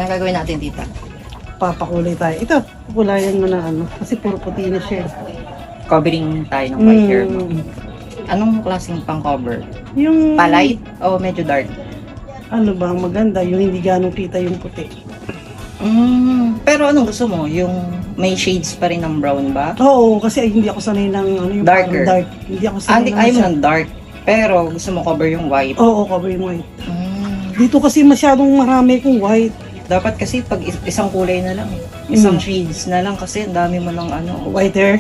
Ano gagawin natin, tita? Papakulay tayo. Ito, kulayan mo na ano. Kasi puro puti na siya. Covering tayo ng white hair mo. Anong klaseng pang-cover? Yung... Palight o medyo dark? Ano ba ang maganda? Yung hindi ganong kita yung puti. Pero anong gusto mo? Yung may shades pa rin ng brown ba? Oo, kasi hindi ako sanay ng ano, yung Darker. dark. Hindi ako sanay Ayaw mo ng dark. Pero gusto mo cover yung white. Oo, cover yung white. Dito kasi masyadong marami kong white. Dapat kasi pag isang kulay na lang. Isang shades na lang kasi ang dami mo ng ano. White hair.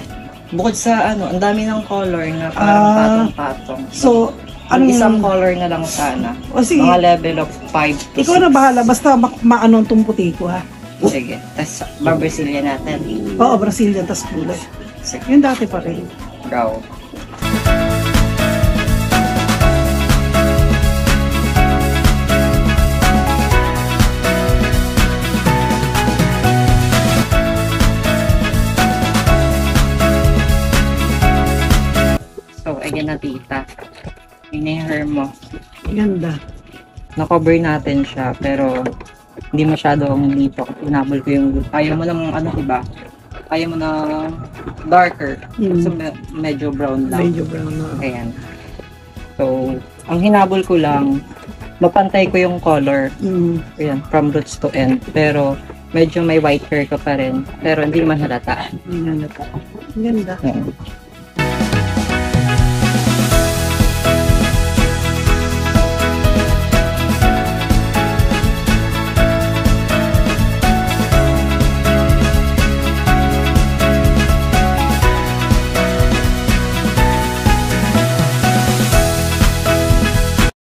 Bukod sa ano, ang dami ng color na parang patong-patong. So, Ang isang color na lang sana. O sige, Mga level of 5 to 6. ikaw na bahala. Basta maano itong puti ko ha. Sige. Tapos Brazilian natin. Oo, Brazilian, tas kulay. Sige. Yung dati pa rin. Go. So, again na tita. Yun na yung hair mo. Ganda. Na-cover natin siya, pero hindi masyadong dito. Inabol ko yung ayaw mo ng ano, iba? Ayaw mo na darker. So, medyo brown lang. Medyo brown na. Ayan. So, ang hinabol ko lang, mapantay ko yung color. Ayan, from roots to end. Pero, medyo may white hair ko pa rin. Pero, hindi naman halata. Ganda. Ganda. Ayan.